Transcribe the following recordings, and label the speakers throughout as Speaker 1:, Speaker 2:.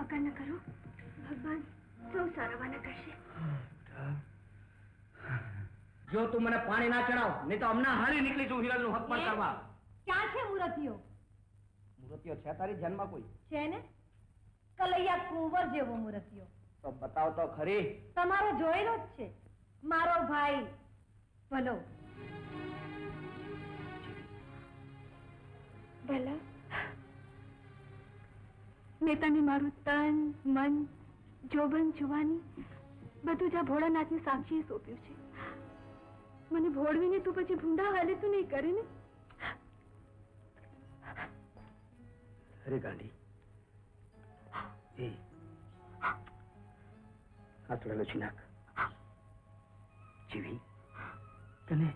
Speaker 1: ફકર ન કરો, ભગવાન સૌ સારાવાના કરશે.
Speaker 2: જો તું મને પાણી ના ચડાવ, નહીં તો હમણાં હારી નીકળી છું હિરલનું હક પણ કરવા.
Speaker 1: ક્યાં છે મૂર્તિઓ?
Speaker 2: મૂર્તિઓ છે તારી ધ્યાનમાં કોઈ?
Speaker 1: છે ને, કલૈયા કુંવર જેવો મૂર્તિઓ.
Speaker 2: તો બતાવ તો ખરી.
Speaker 1: તમારો જોયેલો જ છે, મારો ભાઈ ભલો. ભલા મેં તને મારું તન મન જોબન જુવાની બધું જ આ ભોળાનાથની સાક્ષીએ સોંપ્યું છે. મને ભોળવીને તું પછી ભૂંડા હાલે તો નહીં કરે ને?
Speaker 2: અરે ગાંડી, એ આસુડા લૂછી નાખ. જીવી, તને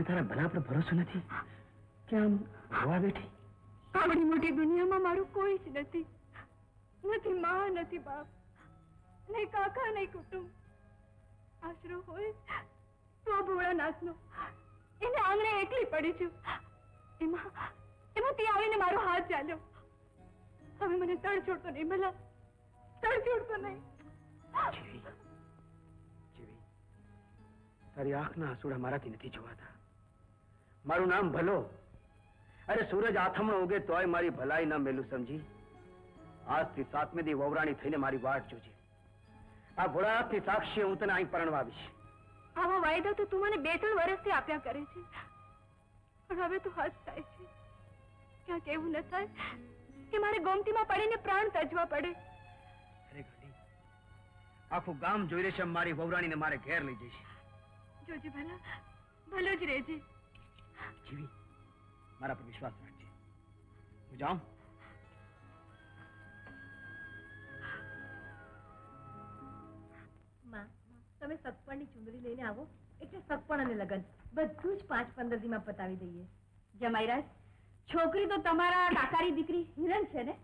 Speaker 2: તારા ભલા પર ભરોસો નથી કે આમ જોવા બેઠી?
Speaker 1: આવડી મોટી દુનિયામાં મારું કોઈ જ નથી. નથી માં, નથી બાપ, નહીં કાકા, નહીં કુટુંબ. આશરો હોય તો ભોળાનાથનો. એને આંગણે એકલી પડી છું. એમાં તે આવીને મારો હાથ ચાલ્યો. હવે મને તડ છોડતો નહીં, ભલા તડ છોડતો નહીં.
Speaker 2: જીવી, તારી આંખના આંસુડા મારાથી નથી જોવાતા. મારું નામ ભલો. અરે સૂરજ આથમણો ઉગે તોય મારી ભલાઈ ના મેલું સમજી. આજથી 7મે દી વવરાણી થઈને મારી વાટ જોજે. આ ભોળાનાથની સાક્ષી હું તને અહીં પરણવા આવીશ.
Speaker 1: આવો વાયદો તો તું મને 2-3 વર્ષથી આપ્યા કરે છે, પણ હવે તો હદ થાય છે. ક્યાંક એવું ન થાય કે મારે ગોમતીમાં પડીને પ્રાણ તજવા પડે.
Speaker 2: અરે ઘડી, આખું ગામ જોઈ રહેશે મારી વવરાણીને મારે ઘેર લઈ જઈશ.
Speaker 1: જોજે ભલા, ભલો જ રહેજે.
Speaker 2: જીવી, મારા પર વિશ્વાસ રાખજે. હું જાઉં?
Speaker 1: માં, તમે સગપણની ચુંદડી લઈને આવો એટલે સગપણ અને લગન બધું જ 5-15 દીમાં પતાવી દઈએ. જમાઈરાજ, છોકરી તો તમારા કાકાની દીકરી હિરલ છે ને?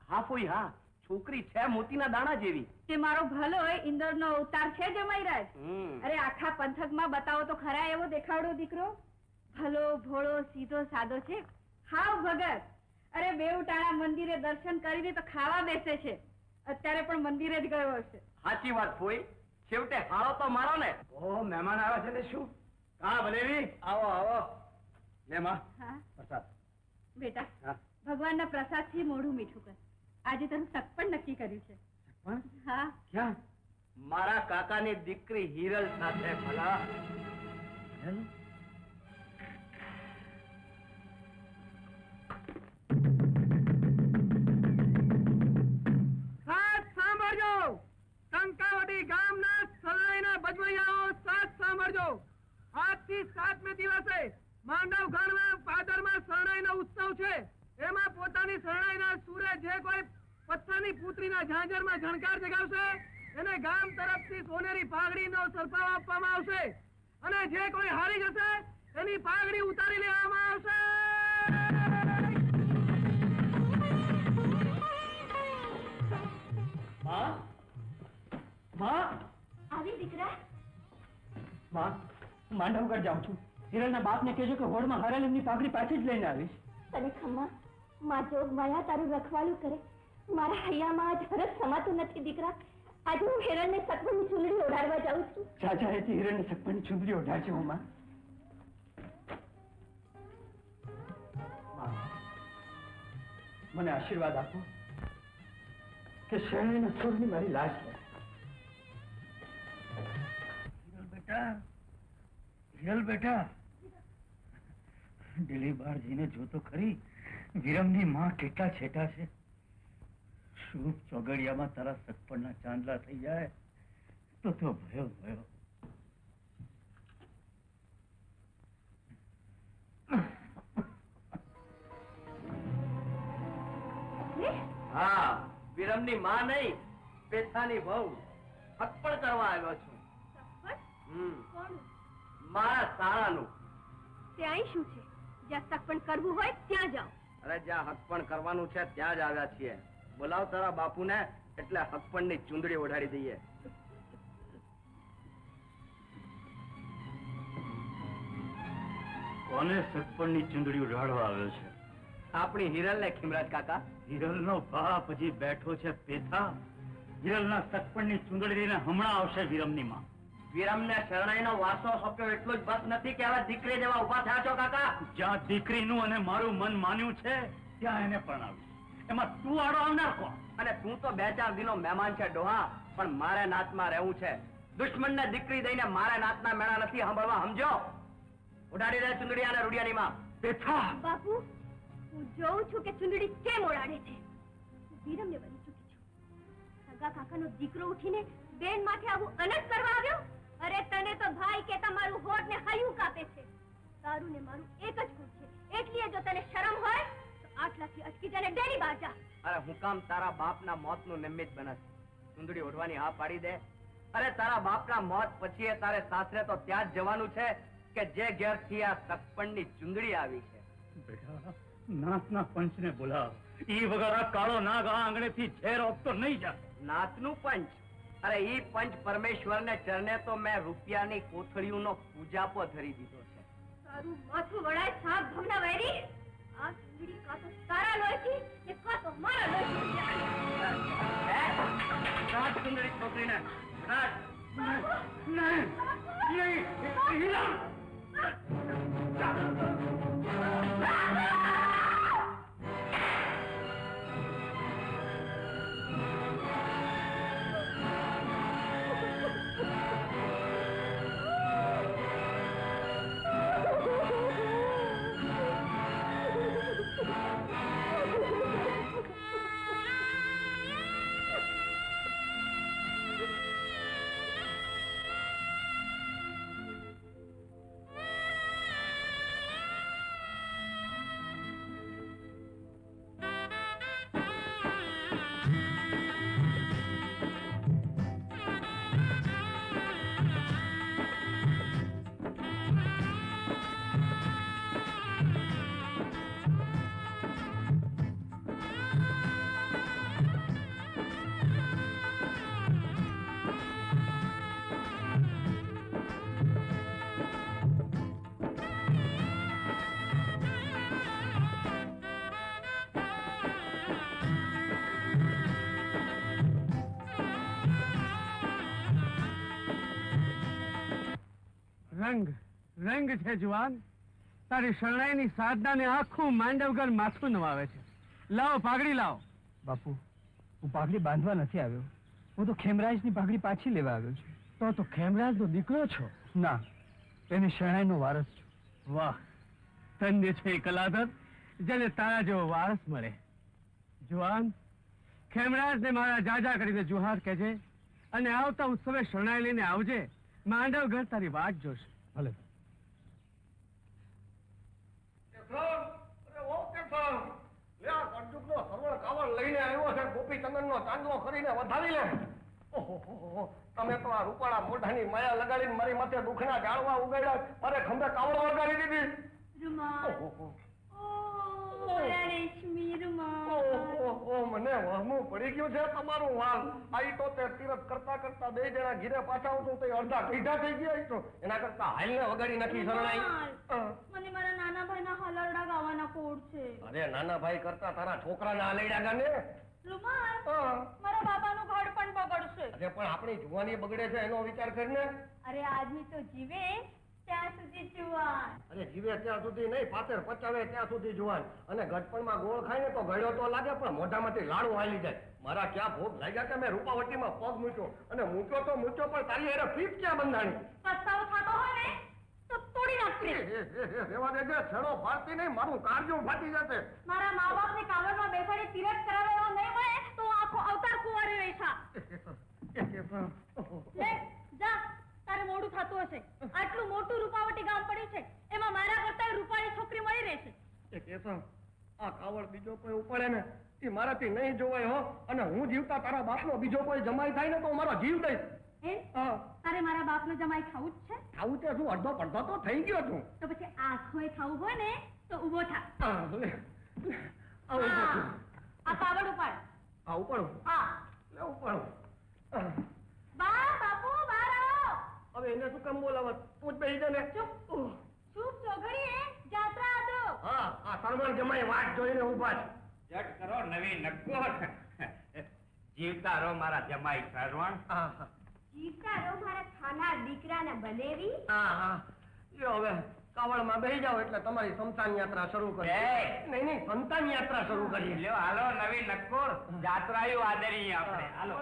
Speaker 2: હા ફોઈ, હા, છોકરી છે મોતીના દાણા જેવી.
Speaker 1: તે મારો ભલો હોય ઇન્દ્રનો અવતાર છે જમાઈરાજ. અરે આખા પંથકમાં બતાવો તો ખરા એવો દેખાવડો દીકરો. ભલો ભોળો સીધો સાદો છે, હાવ ભગત. અરે બેઉટાણા મંદિરે દર્શન કરીને તો ખાવા બેસે છે. અત્યારે પણ મંદિરે જ ગયો હશે.
Speaker 2: સાચી વાત ફોઈ, છેવટે હાળો તો મારો ને. ઓહો, મહેમાન આવ્યા છે ને શું? હા ભલેવી, આવો આવો. લે માં, પ્રસાદ.
Speaker 1: બેટા, ભગવાનના પ્રસાદથી મોઢું મીઠું કર. આજે તને સગપણ નક્કી કર્યું છે.
Speaker 2: સગપણ?
Speaker 1: હા.
Speaker 2: ક્યાં? મારા કાકાની દીકરી હિરલ સાથે. ભલા હિરલ?
Speaker 3: ટંકાવટી ગામના સરાયના બજવૈયાઓ સાથ સાંભળજો. આજથી 7મે દિવસે માંડવ ગામમાં પાદરમાં શરણાઈનો ઉત્સવ છે. એમાં પોતાની શરણાઈના સુરે જે કોઈ પથ્થરની પુત્રીના ઝાંઝરમાં ઝણકાર જગાવશે એને ગામ તરફથી સોનેરી પાઘડીનો સરપાવ આપવામાં આવશે. અને જે કોઈ હારી જશે એની પાઘડી ઉતારી લેવામાં આવશે.
Speaker 1: આવી દીકરા?
Speaker 2: માં, માંડવગઢ જાઉં છું. હિરલના બાપને કહેજો કે હોડમાં હરેલ એમની પાઘડી પાછી જ લઈને આવીશ.
Speaker 1: તને ખમ્મા, માં જોગ માયા તારું રખવાળું કરે. મારા હૈયામાં આજ હરખ સમાતું નથી દીકરા. આજે હું હિરણને સગપણની ચૂંદડી ઓઢાડવા જાઉં છું.
Speaker 2: ચાચા એથી હિરણને સગપણની ચૂંદડી ઓઢાડશે. હું માં, મને આશીર્વાદ આપો કે શરણાઈના સુરની મારી લાજ લે.
Speaker 4: હિરલ બેટા, દિલી બહાર જઈને જોતો ખરી વિરમની માં કેટલા છેટા છે. શુભ ચોગડિયામાં તારા સગપણના ચાંદલા થઈ જાય તો ભયો ભયો.
Speaker 2: હા, વિરમની માં નહીં, પેથાની વહુ. સગપણ કરવા આવ્યો છું. મારા શાળાનું.
Speaker 1: ત્યાં શું છે? જ્યાં સગપણ કરવું હોય ત્યાં જાઓ.
Speaker 2: અરે જ્યાં હકપણ કરવાનું છે ત્યાં જ આવ્યા છીએ. બોલાવ તારા બાપુને, એટલે હકપણની ચૂંદડી ઓઢાડી દઈએ.
Speaker 4: કોને સગપણની ચૂંદડી ઓઢાડવા આવ્યો છે?
Speaker 2: આપણી હિરલ ને ખીમરાજ કાકા.
Speaker 4: વિરલનો બાપ હજી બેઠો છે પેથા. વિરલના સગપણની ચૂંદડી લઈને હમણાં આવશે વિરમની માં.
Speaker 2: વિરમને શરણાઈનો વારસો સોંપ્યો એટલું જ બસ નથી કે હવે દીકરી જેવા ઉભા થયા છો કાકા.
Speaker 4: જ્યાં દીકરીનું અને મારું મન માન્યું છે ત્યાં એને પરણાવીશ. એમાં તું આડો આવનાર કોણ?
Speaker 2: અને તું તો 2-4 દિનો મહેમાન છે ડોહા, પણ મારે નાતમાં રહેવું છે. દુશ્મનને દીકરી દઈને મારે નાતના મેળા નથી સાંભળવા, સમજો? ઉડાડી દે ચુંદડી અને રૂડિયાની માં.
Speaker 4: પેથા
Speaker 1: બાપુ, હું જોઉં છું કે ચુંદડી કેમ ઓળાડે છે. હું વિરમને બની ચૂકી છું. સગા કાકાનો દીકરો ઉઠીને બેન માથે આવું અનર્થ કરવા આવ્યો. અરે તને તો ભાઈ કે તમારું હોઠ ને હૈયું કાપે છે. તારું ને મારું એક જ કુળ છે, એટલી જો તને શરમ હોય તો આટલાથી અટકી જઈને ડેરી બહાર જા.
Speaker 2: અરે હું કામ તારા બાપના મોતનું નિમિત્ત બનસ? ચુંદડી ઓઢવાની હા પાડી દે. અરે તારા બાપના મોત પછી તારે સાસરે તો ત્યાં જ જવાનું છે કે જે ઘેરથી આ સગપણની ચુંદડી આવી છે.
Speaker 4: બેટા, નાથના પંચને બોલાવ. ઈ વગર આ કાળો નાગ આ આંગણેથી ઝેર આપતો નહીં જાય.
Speaker 2: નાથનું પંચ? અરે ઈ પંચ પરમેશ્વરને ચરણે તો મેં રૂપિયાની કોથળીઓનો પૂજાપો ધરી દીધો છે.
Speaker 1: તારું માથું વળાય સાપ ભવના વૈરી. આ ચુંદડી કાં તો તારા લોહીથી ને કાં તો મારા લોહીથી.
Speaker 2: રાજ ચુંદડી છોકરીને રાજ.
Speaker 3: રંગ રંગ છે જુવાન. તારી શરણાઈની સાધનાને આખું માંડવગર માથું નવાવે છે. લાવો પાઘડી લાવો.
Speaker 5: બાપુ, હું પાઘડી બાંધવા નથી આવ્યો. હું તો ખેમરાજની પાઘડી પાછી લેવા આવ્યો છું.
Speaker 3: તો ખેમરાજનો દીકરો છો?
Speaker 5: ના, એની શરણાઈનો વારસ છું.
Speaker 3: વાહ, ધન્ય છે એ કલાધર જેને તારા જેવો વારસ મળે. જુવાન, ખેમરાજને મારા જાજા કરીને જુહાર કહેજે અને આવતા ઉત્સવે શરણાઈ લઈને આવજે. માંડવઘર તારી વાટ જોશે.
Speaker 5: ભલે.
Speaker 3: લઈને આવ્યો છે. ગોપીચંદનનો ચાંદલો કરીને વધાવી લે. ઓહો, તમે તો આ રૂપાળા મોઢાની માયા લગાડીને મારી માથે દુખના જાળવા ઉગાડ્યા. મારે ખંભે કાવડો વગાડી દીધી. મને વહમું પડી ગયું છે તમારું વાલ. આઈ તો તે તીરથ કરતા કરતા 2 જણા ઘીરે પાછા આવતું તો અડધા કઈઢા થઈ ગયા. તો એના કરતા હાલને વગાડી નાખી શરણાઈ.
Speaker 1: મને મારા નાના ભાઈના હલરડા ગાવાના કોડ છે.
Speaker 3: અરે નાના ભાઈ કરતા તારા છોકરાના હલરડા ગાને.
Speaker 1: રૂમાલ, મારા બાબાનું ઘર પણ બગડશે.
Speaker 3: અરે પણ આપણી જુવાની બગડે છે એનો વિચાર કરીને.
Speaker 1: અરે આદમી તો જીવે ત્યાં સુધી જુવાન.
Speaker 3: અરે જીવે ત્યાં સુધી નહીં, પાતર પચાવે ત્યાં સુધી જુવાન. અને ગટપણમાં ગોળ ખાય ને તો ગળ્યો તો લાગે પણ મોઢામાંથી લાડુ હાલી જાય. મારા ક્યાં ભોગ લાગ્યા કે મેં રૂપાવટીમાં પગ મૂક્યો અને મૂક્યો તો મૂક્યો પણ તારી એને ફીટ ક્યાં બંધાણી.
Speaker 1: પસ્તાવો થતો હોય ને તો તોડી નાખશે.
Speaker 3: રેવા દેજે, છેડો ફાડતી નહીં, મારું કાળજું ફાટી જશે.
Speaker 1: મારા મા બાપને કાવડમાં બેસાડી તીરથ કરાવે એવો નહીં મળે તો હું આખો અવતાર કુંવારી રહીશા. લે જા, તારે મોડું થતું હશે. આટલું મોટું રૂપાવટી ગામ પડ્યું છે, એમાં મારા કરતા રૂપાળી છોકરી મળી રહેશે.
Speaker 3: આ કાવડ બીજો કોઈ ઉપાડે ને એ મારાથી નહીં જોવાય હો. અને હું જીવતા તારા બાપનો બીજો કોઈ જમાઈ થાય ને તો મારો જીવ દઈશ.
Speaker 1: તારે મારા બાપનો જમાઈ ખાવું જ છે?
Speaker 3: ખાવું છે શું? અડધો પડધો તો થઈ ગયો તું.
Speaker 1: તો પછી આખોય ખાવું હોય ને તો ઊભો થા. આ કાવડ ઉપાડ.
Speaker 3: ઉપાડું?
Speaker 1: હા
Speaker 3: લે ઉપાડું.
Speaker 1: બા બાપુ બહાર આવો.
Speaker 3: હવે એને શું કામ બોલાવત? તું જ બેસી જા ને.
Speaker 1: ચૂપ ચોઘડીએ જાત્રા આદો.
Speaker 3: હા, આ સરવણ જમાઈ વાટ જોઈને ઊભા છે.
Speaker 4: જટ કરો નવી નક્કોર. જીવતા રહો મારા જમાઈ સરવણ.
Speaker 1: જીવતા રહો મારા ખાના દીકરાના બનેવી.
Speaker 3: લ્યો હવે કાવળમાં બેસી જાઓ એટલે તમારી સંતાન યાત્રા શરૂ કરી. નહીં સંતાન યાત્રા શરૂ કરીએ.
Speaker 4: લ્યો હાલો નવી નક્કોર. જાત્રાયું આદરીએ આપણે. હાલો.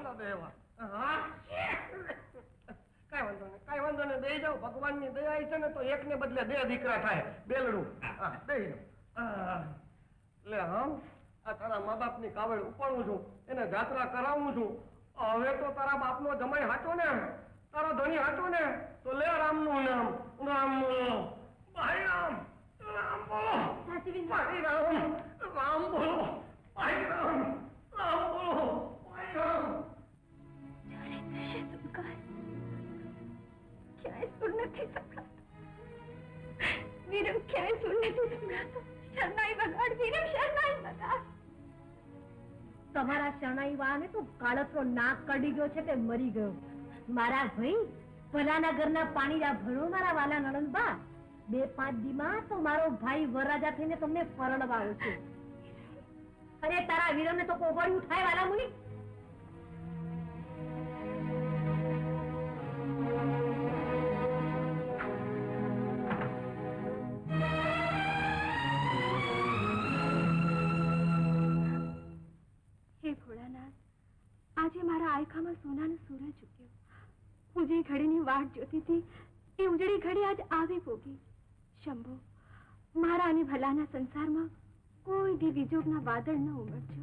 Speaker 3: કાંઈ વાંધો નહીં બેસી જાઓ. ભગવાનની દયા છે ને તો એકને બદલે 2 દીકરા થાય. બેલડું બેસી જાઓ. લે હમ આ તારા મા બાપની કાવડ ઉપાડું છું, એને જાત્રા કરાવું છું. હવે તો તારા બાપનો જમાઈ હાચો ને, તારો ધણી હાચો ને, તો લે રામનું નામ. રામ બોલો ભાઈ, રામ. રામ બોલો ભાઈ, રામ. રામ બોલો ભાઈ, રામ. રામ બોલો ભાઈ, રામ.
Speaker 1: ક્યાંય સુર નથી સંભળાતો. વીરમ ક્યાંય સુર નથી સંભળાતો. શરણાઈ વગાડ વીરમ, શરણાઈ વગાડ.
Speaker 6: તમારા શરણાઈ વાને તો કાળતરો નાક કડી ગયો છે તે મરી ગયો. મારા ભાઈ ભલાના ઘરના પાણીડા ભરો મારા વાલા નણંદબા. 2-5 દીમાં તો મારો ભાઈ વરરાજા થઈને તમને પરણવા આવશે. અરે તારા વીરમને તો કોગળ્યું થાય વાલા મુની.
Speaker 1: આજે મારા આયખામાં સોનાનો સૂરજ ઉગ્યો. હું જે ઘડીની વાટ જોતી હતી એ ઉજળી ઘડી આજ આવી પોગી. શંભો, મારા અને ભલાના સંસારમાં કોઈ દી વિજોગના વાદળ ન ઉમટજો.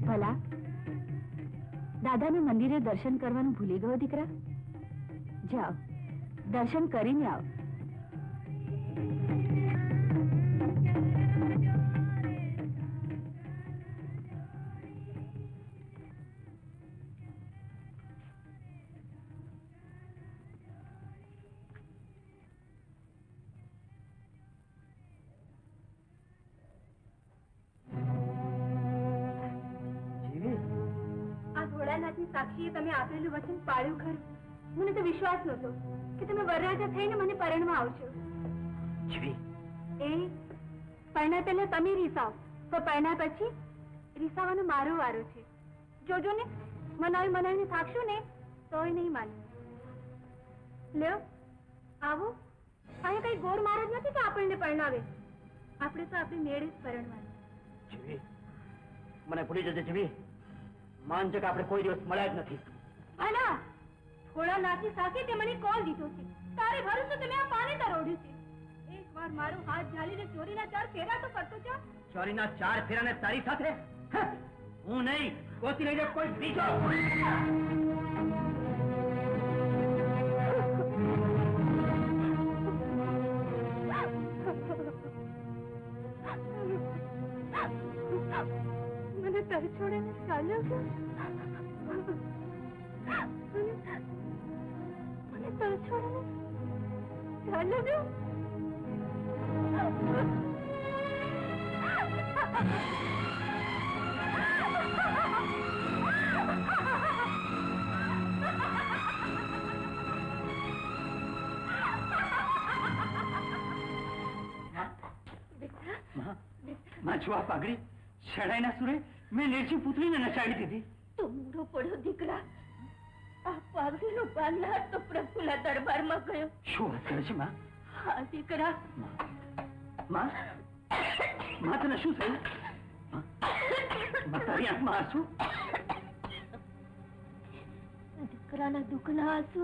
Speaker 1: ભલા દાદાને મંદિરે દર્શન કરવાનું ભૂલી ગયો દીકરા? જાઓ, દર્શન કરીને આવો. સાક્ષીએ તમે આપેલું વચન પાળ્યું ખરું. મને તો વિશ્વાસ નહોતો કે તમે વરરાજા થઈને મને પરણવા આવશો. એ પરણા પહેલા તમે રીસાવ, તો પરણા પછી રીસાવાનો મારો વારો છે. જોજો ને, મનાવીને થાકશો ને તોય નહીં માનું. લ્યો આવો. અહીંયા કઈ ગોર મહારાજ નથી કે આપણને પરણાવે. આપણે તો આપણી મેળે જ પરણવાનું.
Speaker 2: મને ભૂલી જજે જીવી. માનજે કે આપણે કોઈ દિવસ મળ્યા જ નથી.
Speaker 1: અલા થોડા નાથી સાકે તે મને કોલ દીધો છે. તારે ભરોસે તમે આ પાને તરોડ્યું છે. એકવાર મારો હાથ ઝાલીને ચોરીના 4 ફેરા તો કરતો છો.
Speaker 2: ચોરીના 4 ફેરાને તારી સાથે? હું નહીં, ગોતી લઈ જા કોઈ બીજો.
Speaker 1: મને તરછોડીને ચાલ્યો ગયો. મને તરછોડીને ચાલ્યો ગયો.
Speaker 2: માં જો આ પાઘડી શેણાઈના સુરે મેં લેરજી પુત્રીને નચાડી દીધી.
Speaker 1: તો મૂઢો પડ્યો દીકરા. આ પાઘડીનો બાંધનાર તો પ્રભુના દરબારમાં ગયો.
Speaker 2: શું વાત કરે છે માં?
Speaker 1: હા દીકરા.
Speaker 2: માં તને શું થયું? તારી આંખમાં આંસુ?
Speaker 1: દીકરાના દુઃખના આંસુ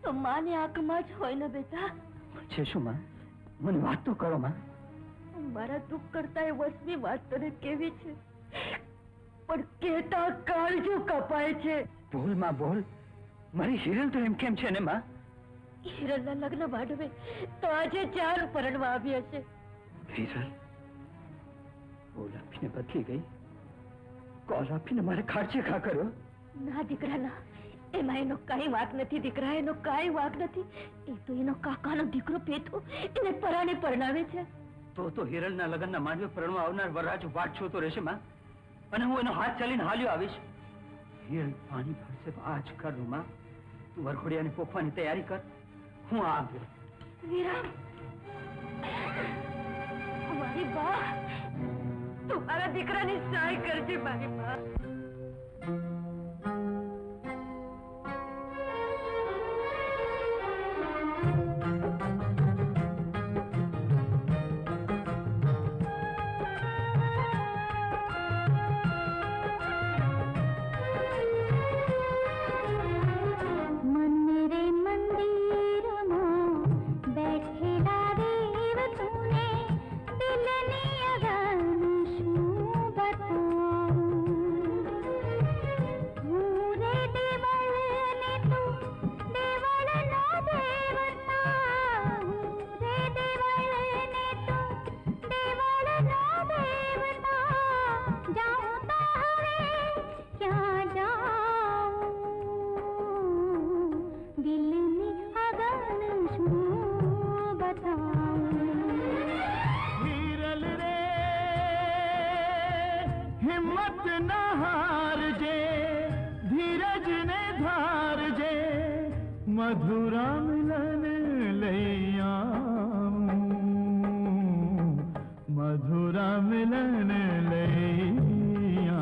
Speaker 1: તો માની આંખમાં જ હોય ને બેટા.
Speaker 2: છે શું માં? મને વાત તો કરો માં.
Speaker 1: મારા દુઃખ કરતા એ વસમી વાત તને કેવી છે, પણ કેતા કાળજો કપાય છે.
Speaker 2: બોલ માં બોલ. મારી હિરલ તો એમ કેમ છે ને માં?
Speaker 1: હિરલના લગ્ન ભાડવે તો આજે 4 પરણવા આવ્યા છે.
Speaker 2: હિરલ બોલ આપીને બદલી ગઈ. કોલ આપીને મારે ખાડશે ખા કર્યો.
Speaker 1: ના દીકરા ના, એમાં એનો કાંઈ વાંક નથી દીકરા. એનો કાંઈ વાંક નથી. એ તો એનો કાકાનો દીકરો પેથો એને પરાણે પરણાવે છે.
Speaker 2: તો હિરલના લગ્નના માંડવે પરણવા આવનાર વરરાજ વાટ જોતો રહેશે માં, અને હું એનો હાથ ચાલીને હાલ્યો આવીશ. હિરલ પાણી ભરશે તો આ જ કરું માં.
Speaker 5: તું વરઘોડિયાને પોખવાની તૈયારી કર, હું આવ્યો.
Speaker 1: વિરમ, મારી બા, તું મારા દીકરાની સહાય કરજે મારી બા.
Speaker 7: मधुरा मिलन लैया, मधुरा मिलन लैया.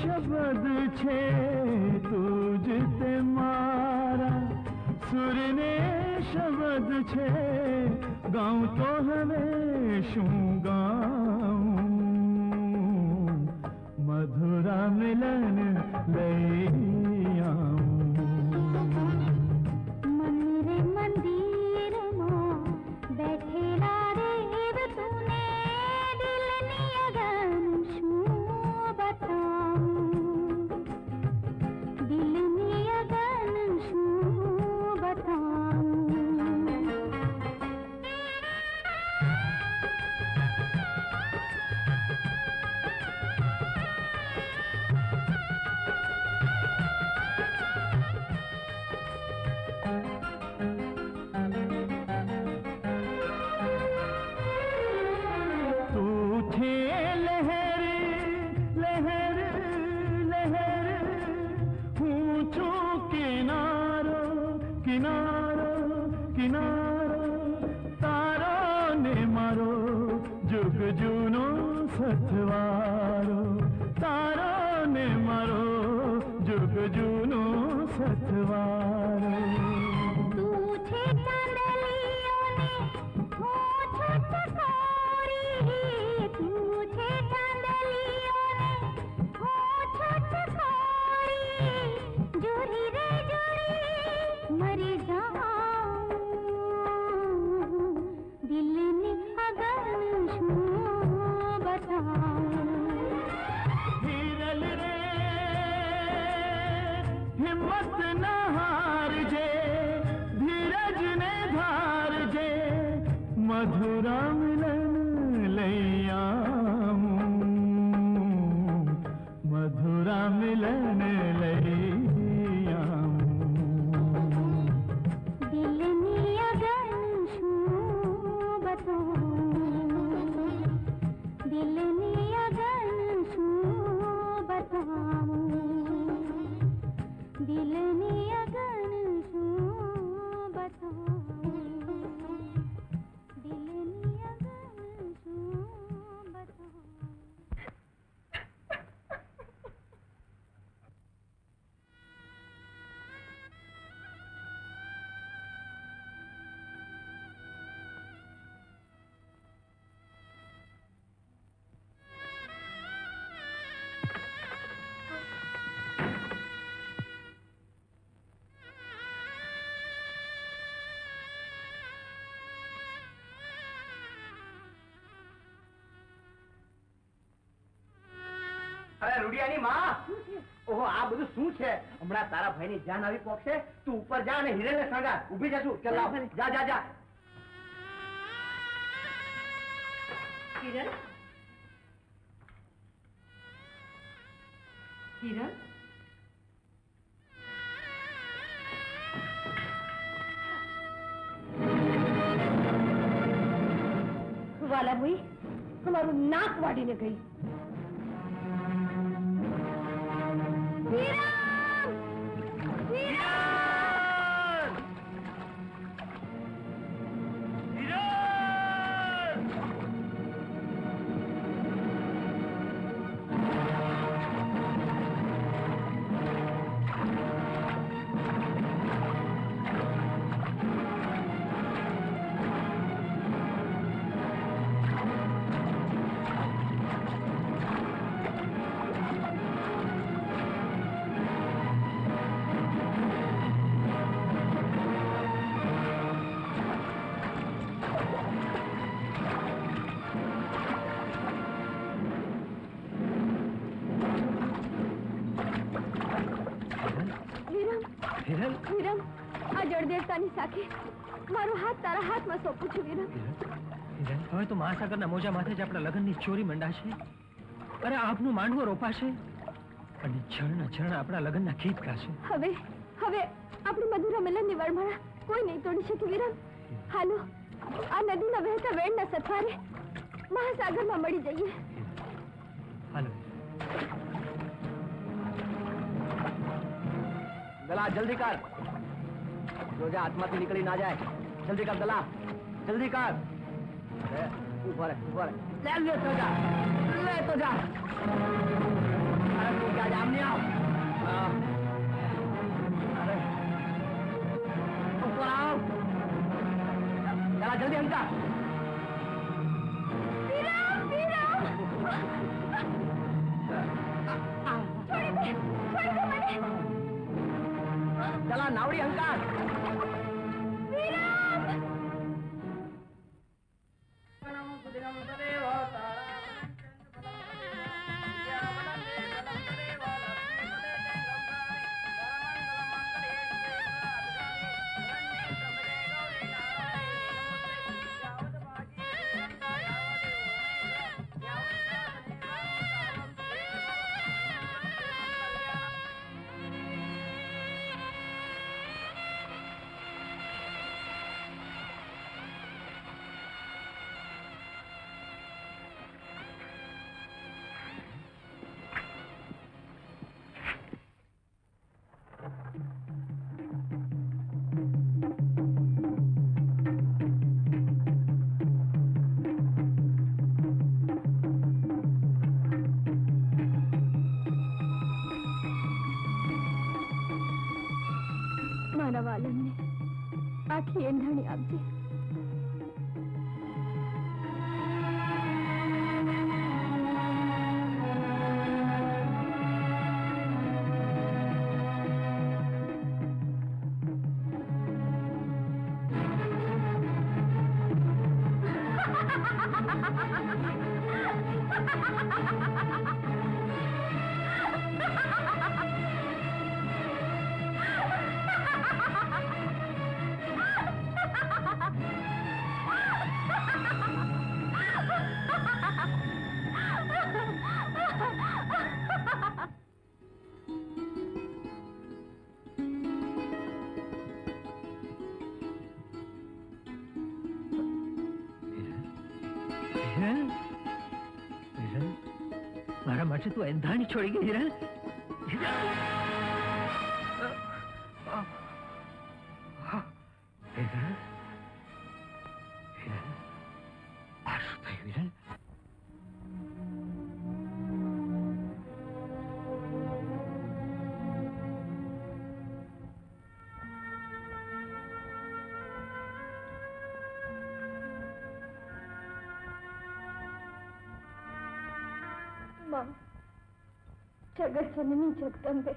Speaker 7: शब्द छे तुझ ते मारा सुर ने शब्द छे गाऊं तो हवे शू गाऊं मधुरा मिलन लैया.
Speaker 8: मंदिर मंदिर में बैठेला देव तूने दिलनी अगन शू बताऊं दिलनी अगन शू बताऊं.
Speaker 7: જૂનો સથવારો તારો ને મારો જુગ જૂનો સથવારો.
Speaker 8: તું છે ચાંદલિયોને હું છું ચકોરી તું છે ચાંદલિયોને હું છું ચકોરી જોડી રે જોડી મરી જાઉં દિલની અગન શું
Speaker 7: હિરલ રે હિમ્મત ના હારજે ધીરજ ને ધારજે મધુરા મિલન લૈયા મધુરા મિલન લૈયા.
Speaker 8: દિલની અગન શું બતાઉં દિલની અગન શું બતાઉં દિલની અગન શું બતાઉં દિલની અગન શું બતાઉં.
Speaker 2: રૂડિયાની માં ઓહો આ બધું શું છે હમણાં તારા ભાઈની જાન આવી પોકશે તું ઉપર જા અને હિરેનને સંગાર ઊભી જશું ચાલ લાવ જા જા જા
Speaker 6: કિરણ કિરણ વાલા ભાઈ તમારું નાક વાડીને ગઈ
Speaker 1: વિરમ આ જળદેવતાની સાથે મારો હાથ તારા હાથમાં સોંપું છું વિરમ
Speaker 5: હવે તો મહાસાગરના મોજા માથે જ આપણા લગ્નની ચોરી મંડાશે અરે આપનું માંડવો રોપાશે અને ઝરણા આપણા લગ્નના ગીત ગાશે
Speaker 1: હવે આપણી મધુરા મિલનની વરમાળા કોઈ નહીં તોડી શકે વિરમ હાલો આ નદીના વહેતા વેણના સથવારે મહાસાગરમાં મળી જઈએ
Speaker 5: હાલો
Speaker 2: दला जल्दी कर रोजा आत्मा से निकली ना जाए जल्दी कर दला जल्दी कर ऊपर ले तो जा अरे तू क्या जाम नहीं आओ अरे ऊपर आओ दला जल्दी हमका चला नावड़ी अंकार
Speaker 1: મારા વાલમને આખી એંધાણી આપજે
Speaker 5: મારા માટે તું એંધાણી છોડી ગઈ હિરલ આ શું થયું હિરલ
Speaker 1: જગત જનની જગદંબે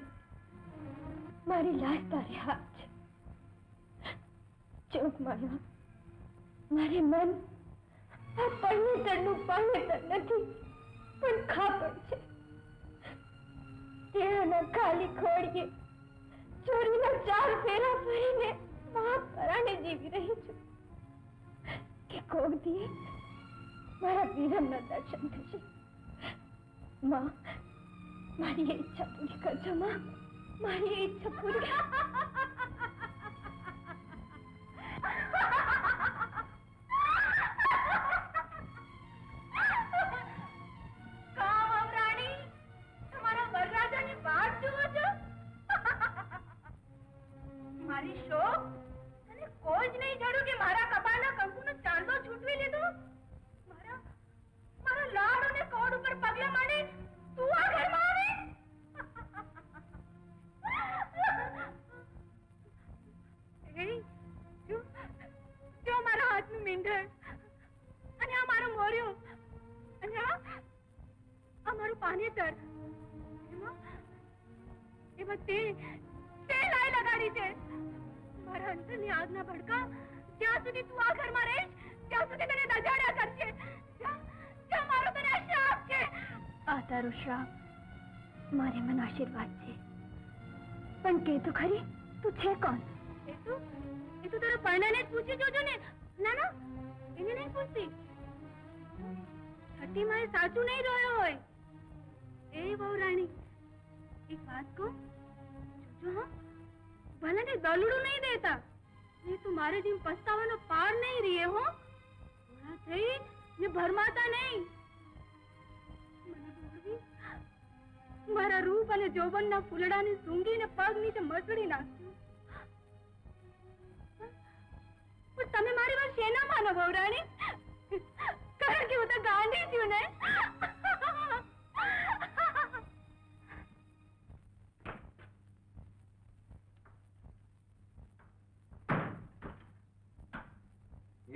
Speaker 1: મારી લાશ તારે હાથ છે ચોક મારવા મારે મન આ પરમેતરનું પરમેતર નથી પણ ખાપડ છે એના ખાલી ખોડીએ ચોરીના 4 ફેરા ફરીને મહાપરાણે જીવી રહી છું કે કોક દી મારા વિરમના દર્શન થશે. માં, મારી એ ઈચ્છા પૂરી કરજો માં, મારી એ ઈચ્છા પૂરી. મારી શોક અને કોઈ જ નહીં જડ્યું કે મારા કપાળના કંકુનો ચાંદલો છૂટવી લીધો. મારા લાડ અને કોડ ઉપર પગલા માંડી તું આ ઘરમાં આવી. જો મારા હાથનું મીંઢણ અને આ મારો મોર્યો અને આ મારું પાનેતર એમાં તે લાઈ લગાડી છે. મારા અંતરની આગના ભડકા જ્યાં સુધી તું આ ઘરમાં રહીશ ત્યાં સુધી તને દજાડ્યા કરશે. જ્યાં મારો તને શ્રાપ છે. આ તારો શ્રાપ મારે મને આશીર્વાદ છે. પણ કે તો ખરી તું છે કોણ? એ તો તારા પરણાને જ પૂછી જોજો ને. ના ના, એને નહીં પૂછતી. છઠ્ઠી માએ સાચું નહીં રોયો હોય. એ બહુ રાણી, એક વાત કહું, જોજો હા, ભલે ને દલડું નહીં દેતા નહીં તો મારે જેમ પસ્તાવાનો પાર નહીં રહે. હો પૂરા થઈ ને ભરમાતા નહીં. મારા રૂપ અને જોબનના ફૂલડાને સૂંઘીને પગ નીચે મસળી નાખ્યું. પણ તમે મારી વાત શેના માનો બહુરાણી? કારણ કે હું તો ગાંડી છું ને.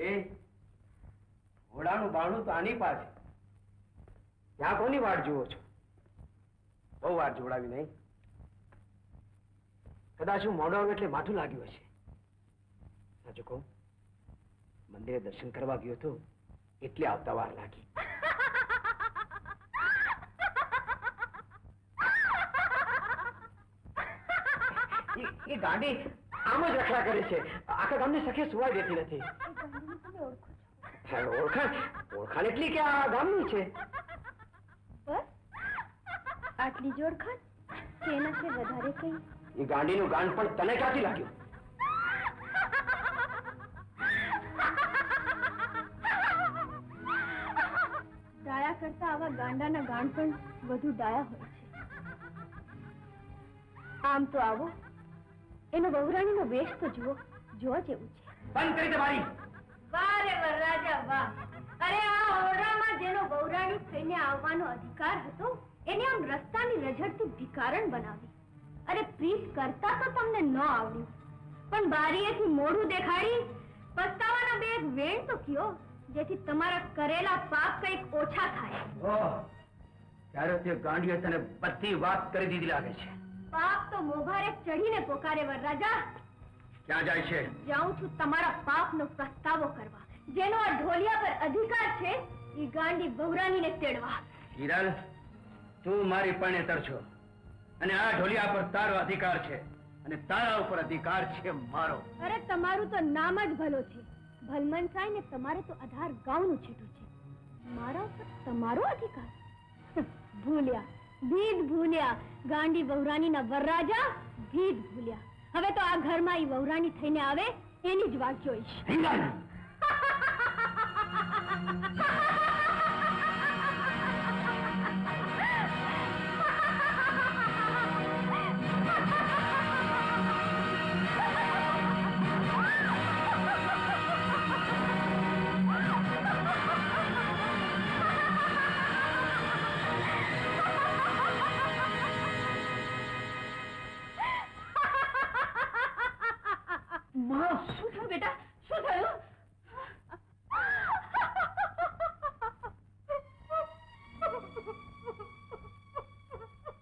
Speaker 2: એ ઘોડાનું બારણું તો આની પાસે. ત્યાં કોની વાટ જુઓ છો? બહુ વાર જોડાવી નહીં. કદાચ હું મોડો આવ્યો એટલે માઠું લાગ્યું હશે. સાચું કહું, મંદિરે દર્શન કરવા ગયો હતો એટલે આવતા વાર લાગી. એ ગાંડી આમ જ રખડા કરે છે. આખા ગામની સખે સુવાઈ દેતી નથી. ઓળખાણ એટલી કે આ ગામની છે.
Speaker 1: આટલી જ ઓળખાણ? તેનાથી વધારે કઈ?
Speaker 2: એ ગાંડીનું ગાંડ પણ તને ક્યાંથી લાગ્યું?
Speaker 1: ડાયા કરતા આવા ગાંડાના ગાંડ પણ વધુ ડાયા હોય છે. આમ તો આવો, એનો બહુરાણીનો વેશ તો જુઓ, જોવા જેવું છે.
Speaker 2: બંધ કરી દે મારી.
Speaker 1: વાહ રે વરરાજા વાહ! અરે આ ઓરડામાં જેનો બહુરાણી થઈને આવવાનો અધિકાર હતો એને આમ રસ્તાની રઝળતી ભિખારણ બનાવી. અરે પ્રીત કરતા તો તમને ન આવડ્યું, પણ બારીએથી મોઢું દેખાડી પસ્તાવાના બે વેણ તો કયો, જેથી તમારા કરેલા પાપ કંઈક ઓછા થાય.
Speaker 2: ઓહ, ત્યારે તે ગાંડીએ તને બધી વાત કરી દીધી લાગે છે.
Speaker 1: પાપ તો મોભારે ચડીને પોકારે વરરાજા.
Speaker 2: ક્યાં જાય છે?
Speaker 1: જાઉં છું તમારા પાપનો પસ્તાવો કરવા. જેનો આ ઢોલિયા પર અધિકાર છે એ ગાંડી બહુરાણીને તેડવા.
Speaker 2: હિરલ, તું મારી પરણેતર છો અને આ ઢોલિયા પર તારો અધિકાર છે અને તારા ઉપર અધિકાર છે મારો.
Speaker 1: અરે તમારું તો નામ જ ભલો છે. ભલમન સાય ને તમારે તો આધાર ગામનું છેટું છે. મારા ઉપર તમારો અધિકાર? ભૂલ્યા, ભીદ ભૂલ્યા. ગાંડી બહુરાણીના વરરાજા ભીદ ભૂલ્યા. હવે તો આ ઘરમાં એ બહુરાણી થઈને આવે એની જ વાત જોઈશ. શું થયું બેટા?